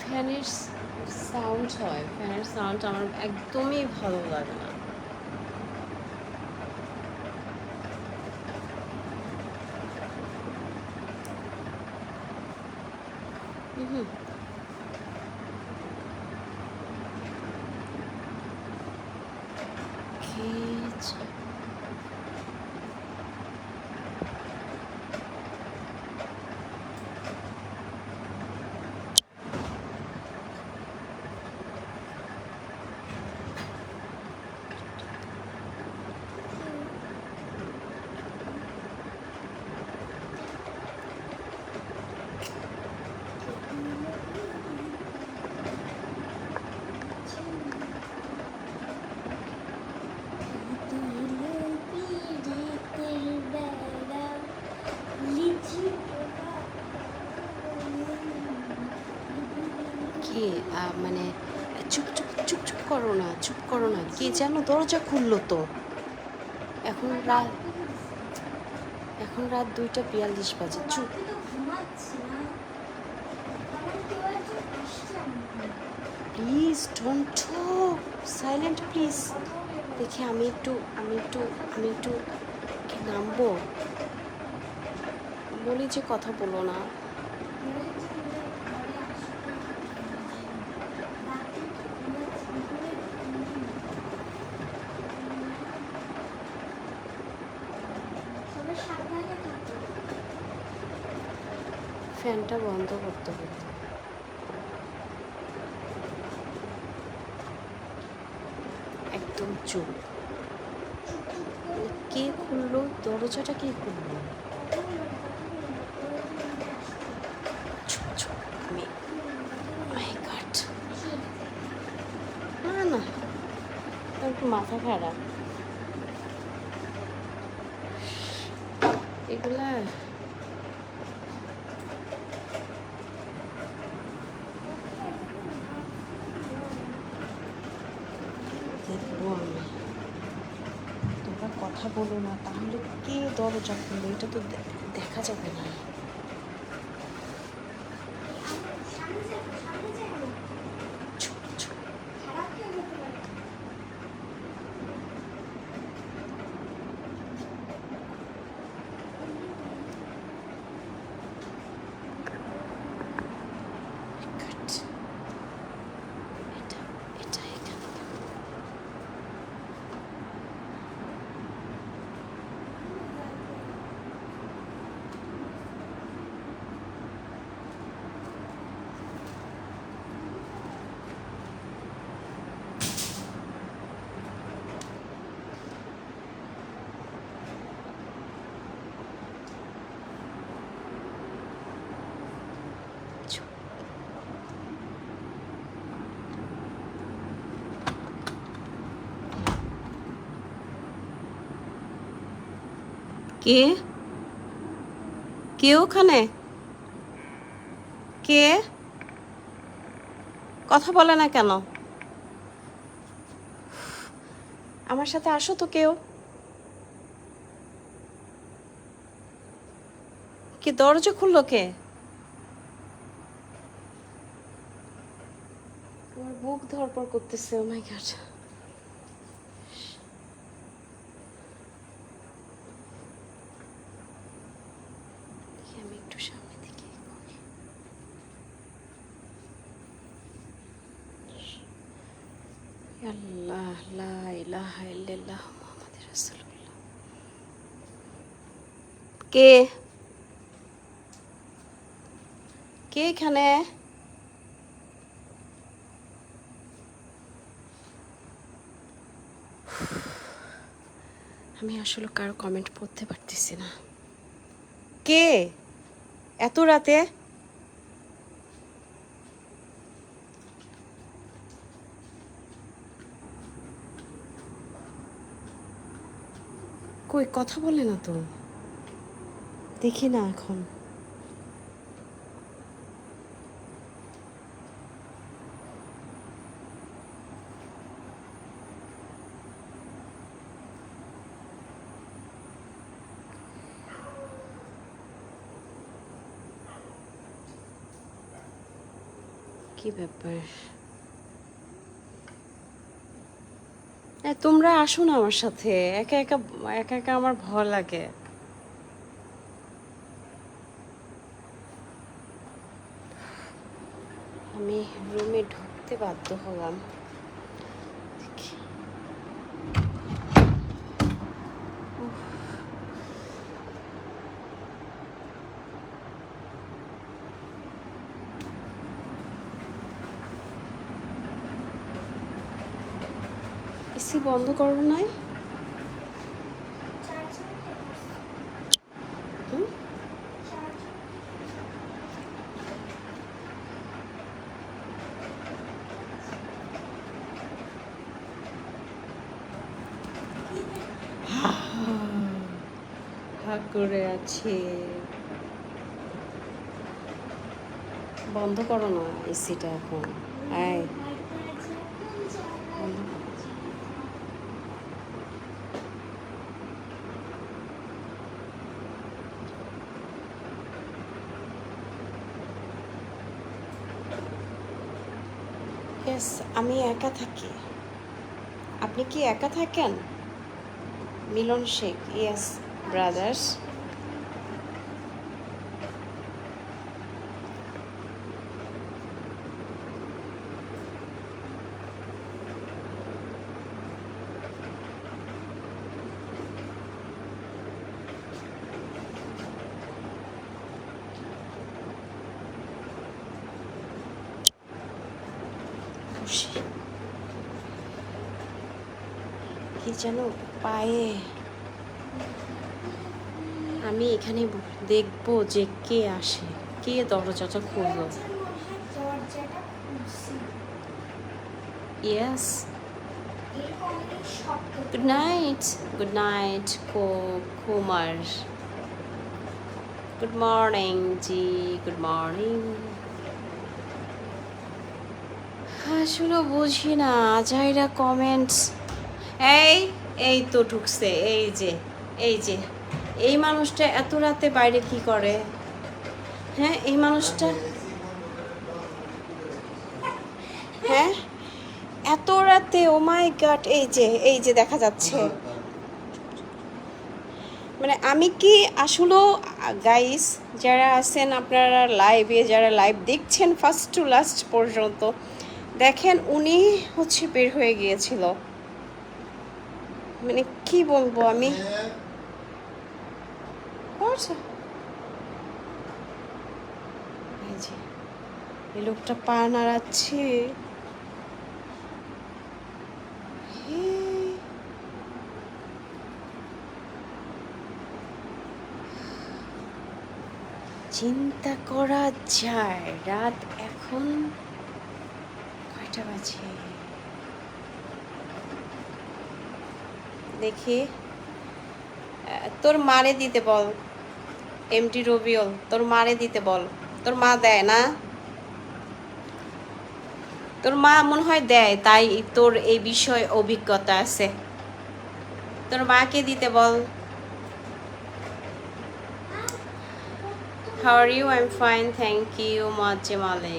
ফ্যানের সাউন্ড হয়, ফ্যানের সাউন্ড আমার একদমই ভালো লাগে না। হুম। কি মানে চুপ চুপ চুপ চুপ করো না, চুপ করো না, কে যেন দরজা খুললো তো। এখন রাত এখন রাত 2:42 বাজে। চুপ। Please don't talk, silent please. দেখি আমি একটু কি নামবো, বলি যে কথা বলো না। ফ্যানটা বন্ধ করতে হতো। একদম চুপ। কে খুললো দরজাটা, কে খুললো? চুপ চুপ। আমি মাই গড, না না, তোর একটু মাথা খারাপ এগুলা। দেখবো আমি। তোমরা কথা বলো না, তাহলে কে দরজা খুললো এটা তো দেখা যাবে না। চুপ চুপ। God, এটা এটা এখানে কেন? চুপ। কে কে ওখানে? কে কথা বলে না কেন? আমার সাথে আসো তো কেউ। কি দরজা খুললো কে? আমার বুক ধড়ফড় করতেছে। ও মাই গড। আমি একটু সামনে দিকে এগোই। আল্লাহ, লা ইলাহা ইল্লাল্লাহ মুহাম্মাদুর রাসূলুল্লাহ। কে কে এখানে? আমি আসলে কারো কমেন্ট পড়তে পারতেছি না। কে এত রাতে? কই কথা বলে না তো, দেখি না এখন। কি ব্যাপার? তোমরা আসো না আমার সাথে, একা একা একা একা আমার ভয় লাগে। আমি রুমে ঢুকতে বাধ্য হলাম। এসি বন্ধ করো নাই? হুম? হা করে আছে। বন্ধ করো না এসিটা এখন। আয় বন্ধ করো। ইয়েস, আমি একা থাকি। আপনি কি একা থাকেন? মিলন শেখ, ইয়েস ব্রাদার্স। কি যেন পায়ে। আমি এখানে দেখবো যে কে আসে, কে দরজাটা খুললো। Yes, good night. Good night Kumar. Good morning ji, good morning. আসলে বুঝি না আজাইরা কমেন্টস। এই এই তো ঢুকছে, এই যে এই যে এই মানুষটা এত রাতে বাইরে কি করে? হ্যাঁ এই মানুষটা, হ্যাঁ এত রাতে, ও মাই গড। এই যে দেখা যাচ্ছে। মানে আমি কি আসলে, গাইস যারা আছেন আপনারা লাইভে, যারা লাইভ দেখছেন ফার্স্ট টু লাস্ট পর্যন্ত, দেখেন উনি হচ্ছে বের হয়ে গিয়েছিল। মানে কি বলবো আমি। এই যে এই লোকটা পা নাড়াচ্ছে। চিন্তা করা যায় রাত এখন কয়টা বাজে দেখি। তোর মারে দিতে বল, এমটি রবিউল, তোর মারে দিতে বল। তোর মা দেয় না? তোর মা মনে হয় দেয়, তাই তোর এই বিষয়ে অভিজ্ঞতা আছে। তোর মাকে দিতে বল। How are you? I'm fine, thank you, Majemale.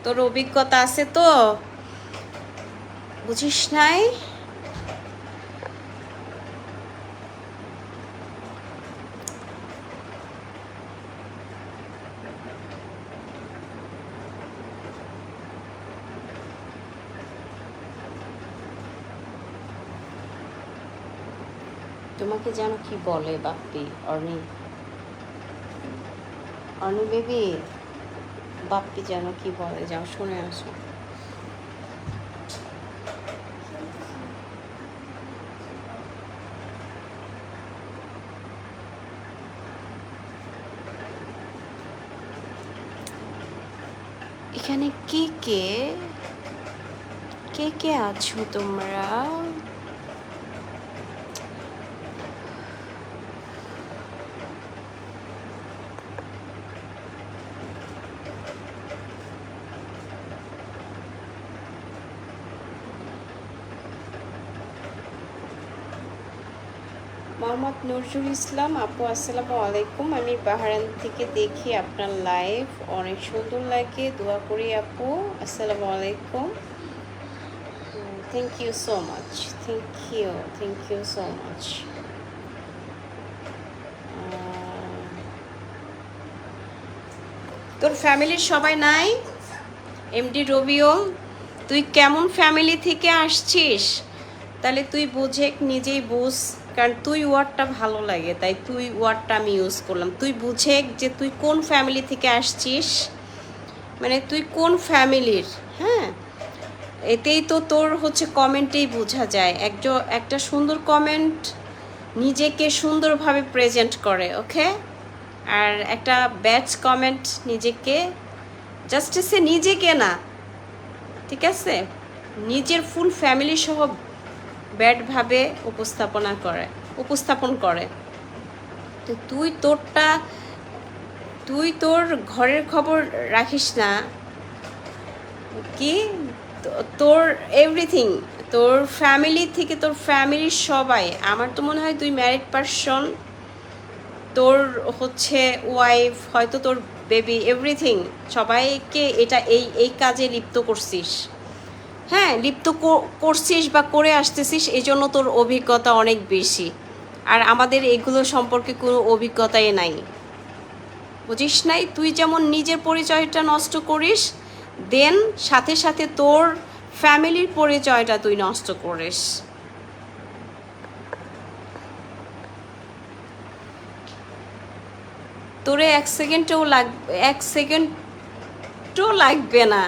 তোর অভিজ্ঞতা আছে তো, বুঝিস নাই? তোমাকে যেন কি বলে বাপ্পি, অর্নি, অর্নি বেবি, বাপ্পি যেন কি বলে, যাও শুনে আসো। এখানে কে কে কে কে আছো তোমরা? মোহাম্মদ নজরুল ইসলাম আপু, আসসালামু আলাইকুম। আমি বাহরাইন থেকে দেখি আপনার লাইভ, অনেক সুন্দর লাগে, দোয়া করি আপু। আসসালামু আলাইকুম। Thank you so much, thank you so much. তোর ফ্যামিলির সবাই নাই? এমডি রবিউল, তুই কেমন ফ্যামিলি থেকে আসছিস? তাহলে তুই বুঝে, নিজেই বুঝ, কারণ তুই ওয়ার্ডটা ভালো লাগে তাই তুই ওয়ার্ডটা আমি ইউজ করলাম। তুই বুঝে যে তুই কোন ফ্যামিলি থেকে আসছিস, মানে তুই কোন ফ্যামিলির। হ্যাঁ, এতেই তো তোর হচ্ছে কমেন্টেই বোঝা যায়। একটা সুন্দর কমেন্ট নিজেকে সুন্দরভাবে প্রেজেন্ট করে, ওকে? আর একটা ব্যাড কমেন্ট নিজেকে, জাস্ট সে নিজেকে না, ঠিক আছে, নিজের ফুল ফ্যামিলি সহ ব্যাডভাবে উপস্থাপন করে। তো তুই তোর ঘরের খবর রাখিস না কি? তোর এভরিথিং, তোর ফ্যামিলি থেকে, তোর ফ্যামিলির সবাই, আমার তো মনে হয় তুই ম্যারিড পারসন, তোর হচ্ছে ওয়াইফ, হয়তো তোর বেবি, এভরিথিং, সবাইকে এই কাজে লিপ্ত করছিস। হ্যাঁ, লিপ্ত করছিস বা করে আসতেছিস, এই জন্য তোর অভিজ্ঞতা অনেক বেশি। আর আমাদের এগুলো সম্পর্কে কোনো অভিজ্ঞতাই নাই, বুঝিস নাই? তুই যেমন নিজের পরিচয়টা নষ্ট করিস, দেন সাথে সাথে তোর ফ্যামিলির পরিচয়টা তুই নষ্ট করিস। তোরে এক সেকেন্ডও লাগবে না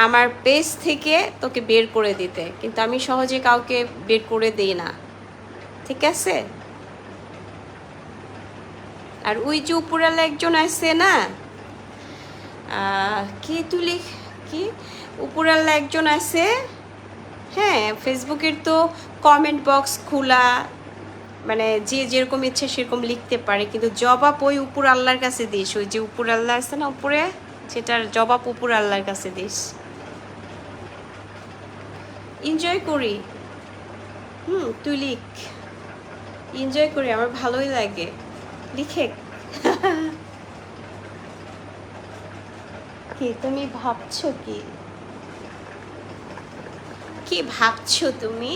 আমার পেজ থেকে তোকে বের করে দিতে, কিন্তু আমি সহজে কাউকে বের করে দিই না, ঠিক আছে? আর ওই যে উপরালা একজন আছে না, কি তুলি, কি উপরালা একজন আছে, হ্যাঁ, ফেসবুকের তো কমেন্ট বক্স খোলা, মানে যে যেরকম ইচ্ছে সেরকম লিখতে পারে, কিন্তু জবাব ওই উপর আল্লাহর কাছে দিস। ওই যে উপর আল্লাহ আছে না উপরে, সেটার জবাব উপর আল্লাহর কাছে দিস। এনজয় করি, তুই লিখ, এনজয় করি, আমার ভালোই লাগে, লিখে। কি তুমি ভাবছো, কি ভাবছো তুমি?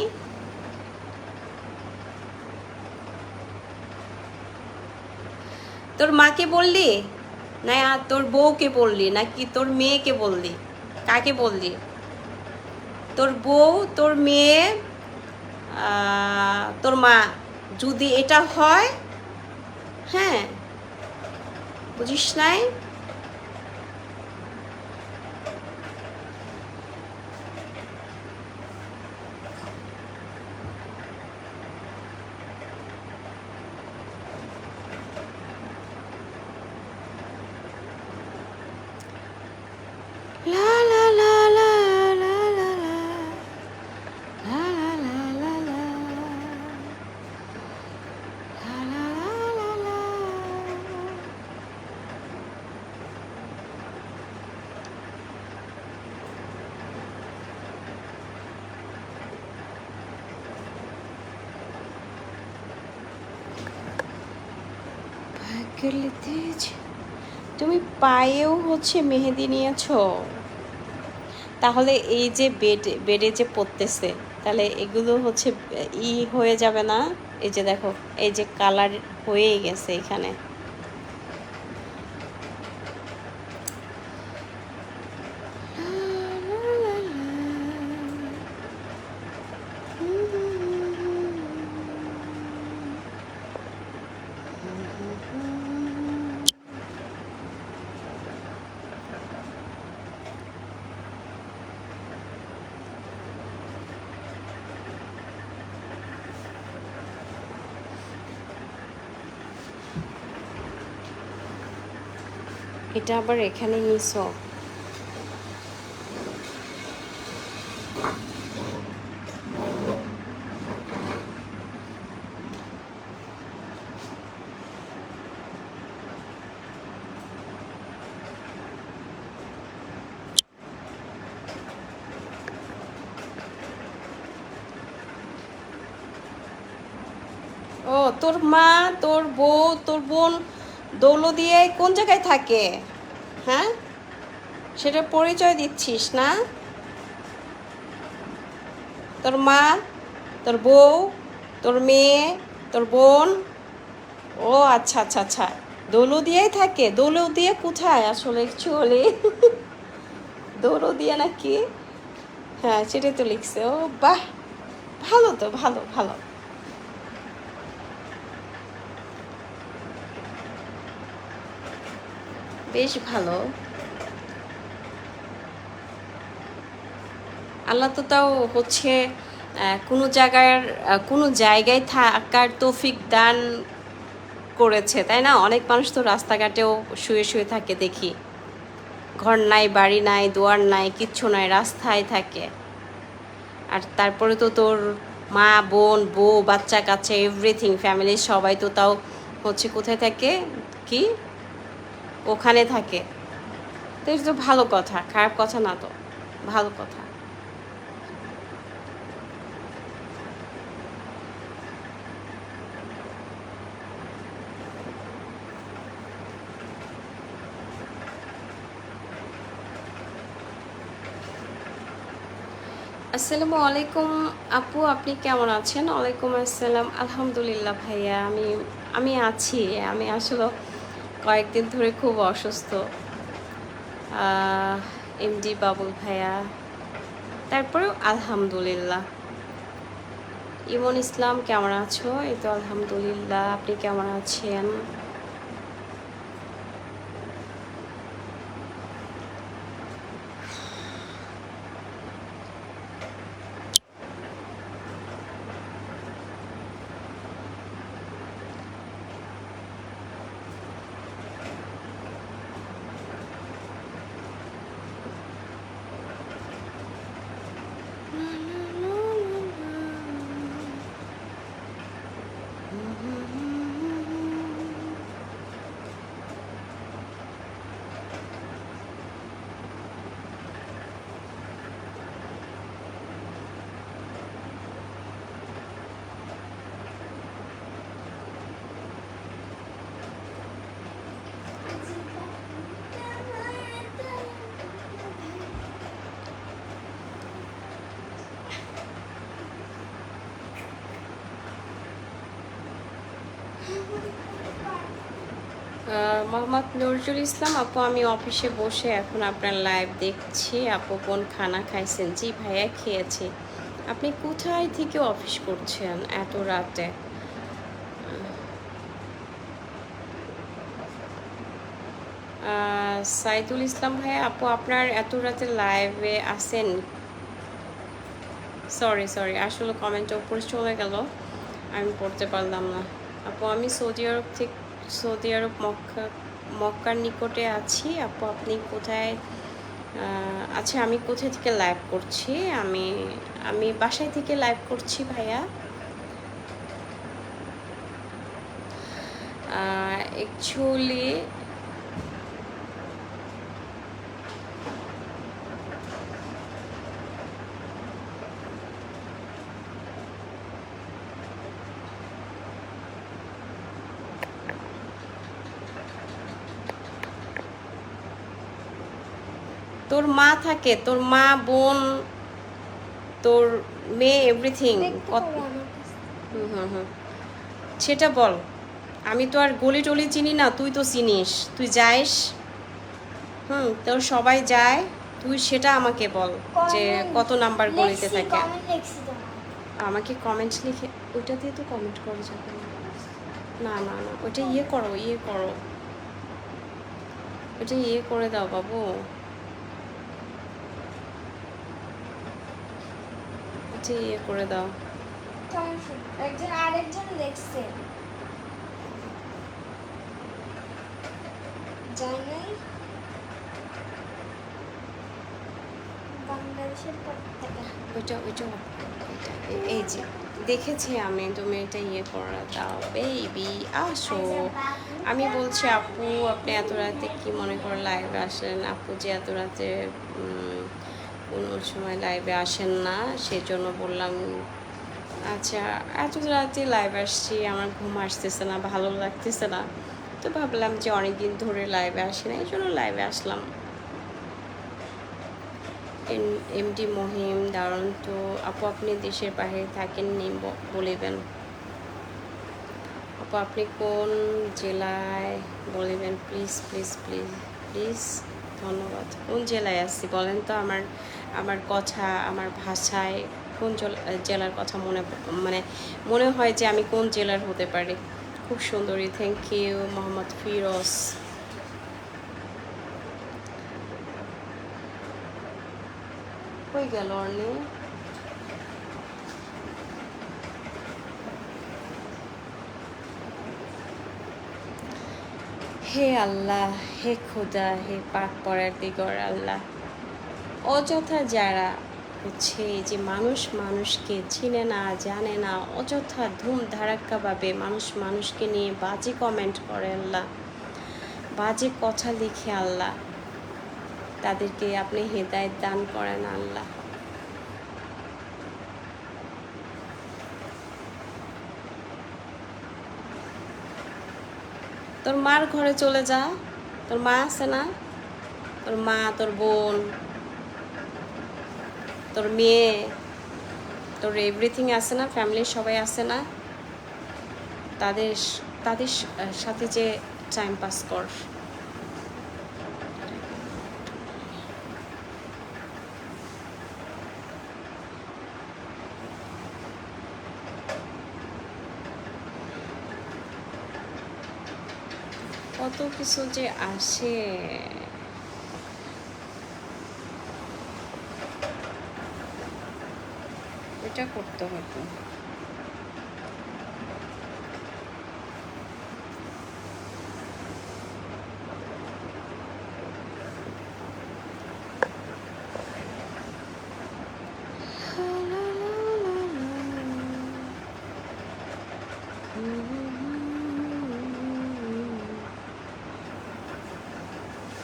তোর মাকে বললি না, তোর বউকে বললি, নাকি তোর মেয়েকে বললি? কাকে বললি? তোর বউ, তোর মেয়ে, তোর মা, যদি এটা হয়, হ্যাঁ, বুঝিস নাই? লা লা লা লা লা লা লা লা লা লা লা লা লা লা লা। ভাগ্যের তেজ, তুমি পায়েও হচ্ছে মেহেদি নিয়েছো, তাহলে এই যে বেডে যে পড়তেছে, তাহলে এগুলো হচ্ছে হয়ে যাবে না? এই যে দেখো, এই যে কালার হয়েই গেছে এখানে। এটা আবার এখানে নিছো? ও তোর মা, তোর বউ, তোর বোন দৌলতদিয়ায় কোন জায়গায় থাকে? হ্যাঁ, সেটা পরিচয় দিচ্ছিস না? তোর মা, তোর বউ, তোর মেয়ে, তোর বোন। ও আচ্ছা আচ্ছা আচ্ছা, দৌলতদিয়ায় থাকে। দৌলতদিয়া কোথায় আসলে অ্যাকচুয়ালি? দৌলতদিয়া নাকি? হ্যাঁ, সেটাই তো লিখছে। ও বাহ, ভালো তো, ভালো ভালো। বেশ ভালো। আল্লাহ তো তাও হচ্ছে কোনো জায়গায় থাকার তৌফিক দান করেছে, তাই না? অনেক মানুষ তো রাস্তাঘাটেও শুয়ে শুয়ে থাকে দেখি, ঘর নাই, বাড়ি নাই, দুয়ার নাই, কিচ্ছু নাই, রাস্তায় থাকে। আর তারপরে তো তোর মা, বোন, বউ, বাচ্চা কাচ্চা, এভরিথিং, ফ্যামিলির সবাই তো তাও হচ্ছে কোথায় থাকে, কি ওখানে থাকে। তো এটা তো ভালো কথা, খারাপ কথা না তো, ভালো কথা। আসসালামু আলাইকুম আপু, আপনি কেমন আছেন? ওয়ালাইকুম আসসালাম, আলহামদুলিল্লাহ ভাইয়া, আমি আছি। আমি আসলে কয়েকদিন ধরে খুব অসুস্থ। এমডি বাবুল ভাইয়া, তারপরেও আলহামদুলিল্লাহ। ইমন ইসলাম কেমন আছো? এই তো আলহামদুলিল্লাহ, আপনি কেমন আছেন? মোহাম্মদ নজরুল ইসলাম আপু, আমি অফিসে বসে এখন আপনার লাইভ দেখছি। আপু কোন খানা খাইছেন? জি ভাইয়া, খেয়েছি। আপনি কোথায় থেকে অফিস করছেন এত রাতে? সাইদুল ইসলাম ভাইয়া, আপু আপনার এত রাতে লাইভে আসেন? সরি সরি, আসলে কমেন্টটা উপরে চলে গেল, আমি পড়তে পারলাম না। আপু আমি সৌদি আরব মক্কার নিকটে আছি। আপু আপনি কোথায়? আচ্ছা, আমি কোথায় থেকে লাইভ করছি? আমি আমি বাসায় থেকে লাইভ করছি ভাইয়া। অ্যাকচুয়ালি তোর মা থাকে, তোর মা, বোন, তোর মেয়ে, এভরিথিং। হুম হুম হুম, সেটা বল। আমি তো আর গলি টলি চিনি না, তুই তো চিনিস, তুই যাইস। তোর সবাই যায়, তুই সেটা আমাকে বল যে কত নাম্বার গলিতে থাকে। আমাকে কমেন্ট লিখে, ওইটা দিয়ে তো কমেন্ট করা যাবে না। না না না, ওইটা ইয়ে করো, ওইটা করে দাও বাবু, ওইটা করে দাও। একজন আরেকজন লেখছে জানাই বাংলাদেশের পতাকা। ওইটা এই যে দেখেছি আমি, তুমি এটা করে দাও বেবি, আসো। আমি বলছি আপু আপনি এত রাতে কি মনে করে লাইভে আসেন? আপু যে এত রাতে কোনো সময় লাইভে আসেন না, সেজন্য বললাম আচ্ছা, এত রাতে লাইভ আসছি, আমার ঘুম আসতেছে না, ভালো লাগতেছে না। তো ভাবলাম যে অনেকদিন ধরে লাইভে আসি না, এই জন্য লাইভে আসলাম। এমডি মহিম দারুণ তো। আপু আপনি দেশের বাইরে থাকেননি বলিবেন। আপু আপনি কোন জেলায় বলিবেন প্লিজ প্লিজ প্লিজ প্লিজ। ধন্যবাদ। কোন জেলায় আছি বলেন তো, আমার আমার কথা আমার ভাষায় কোন জেলার কথা মানে মনে হয় যে আমি কোন জেলার হতে পারি। খুব সুন্দরী, থ্যাংক ইউ মোহাম্মদ ফিরোজ। কই গেল অর্নি? হে আল্লাহ, হে খোদা, হে পাক পরার দিগর আল্লাহ, অযথা যারা হচ্ছে এই যে মানুষ মানুষকে চিনে না জানে না, অযথা ধুম ধারাক্কাভাবে মানুষ মানুষকে নিয়ে বাজে কমেন্ট করে আল্লাহ, বাজে কথা লিখে আল্লাহ, তাদেরকে আপনি হেদায়েত দান করেন আল্লাহ। তোর মার ঘরে চলে যা, তোর মা আছে না? তোর মা, তোর বোন, তোর মেয়ে, তোর এভরিথিং আছে না, ফ্যামিলির সবাই আছে না? তাদের তাদের সাথে যে টাইম পাস কর। কত কিছু যে আসে, এটা করতে হতো।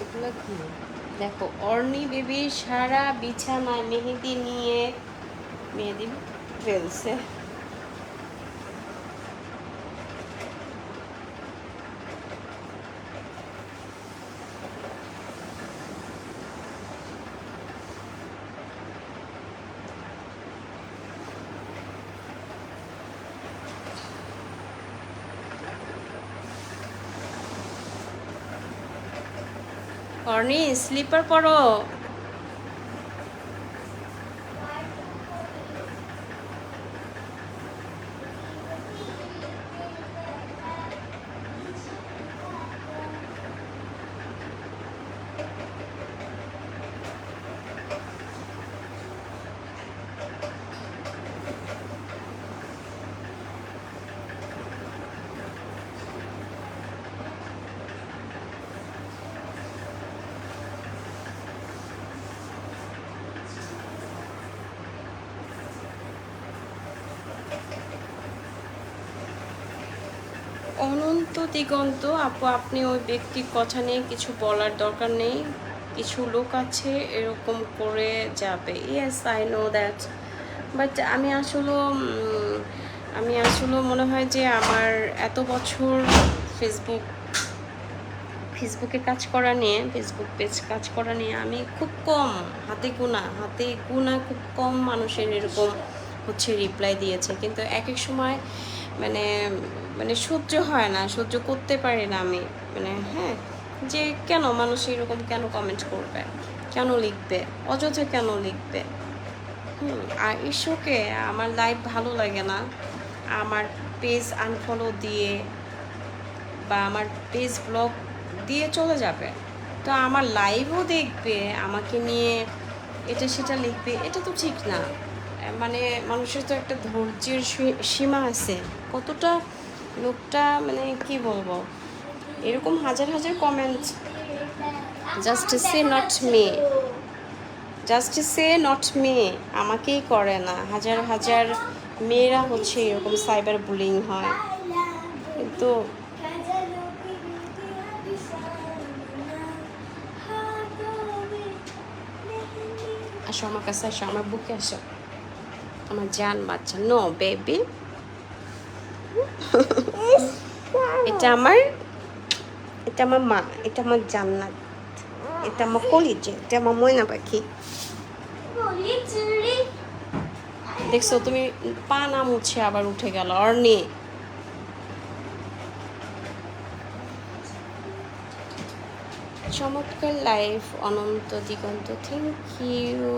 এগুলো কি? দেখো অর্নি বেবি সারা বিছানায় মেহেদি নিয়ে মেহেদি ফেলছে। অর্নি স্লিপার পরো। অনন্ত দিগন্ত আপু আপনি ওই ব্যক্তির কথা নিয়ে কিছু বলার দরকার নেই। কিছু লোক আছে এরকম করে যাবে। Yes I know that, but আমি আসলে মনে হয় যে আমার এত বছর ফেসবুক ফেসবুকে কাজ করা নিয়ে, ফেসবুক পেজ কাজ করা নিয়ে আমি খুব কম, হাতে গোনা খুব কম মানুষের এরকম হচ্ছে রিপ্লাই দিয়েছে। কিন্তু এক এক সময় মানে মানে সহ্য হয় না, সহ্য করতে পারি না আমি। মানে হ্যাঁ, যে কেন মানুষ এরকম কেন কমেন্ট করবে, কেন লিখবে, অযথা কেন লিখবে। আর ইস্যুকে আমার লাইফ ভালো লাগে না, আমার পেজ আনফলো দিয়ে বা আমার পেজ ব্লগ দিয়ে চলে যাবে। তো আমার লাইভও দেখবে, আমাকে নিয়ে এটা সেটা লিখবে, এটা তো ঠিক না। মানে মানুষের তো একটা ধৈর্যের সীমা আছে। কতটা লোকটা মানে কি বলবো, এরকম হাজার হাজার comment, just say not me, just say not me, আমাকেই করে না, হাজার হাজার মেয়েরা হচ্ছে এরকম সাইবার বুলিং হয়। কিন্তু আসো আমার কাছে, আসো আমার বুকে আসো, আমার জান বাচ্চা। নো বেবি, এটা আমার মা, এটা আমার জান্নাত, এটা আমার কলিজা, এটা আমার ময়না পাখি। বলি চুরি দেখছো তুমি, পা না মুছে আবার উঠে গেল অর্নি। চমৎকার লাইফ অনন্ত দিগন্ত, থ্যাংক ইউ।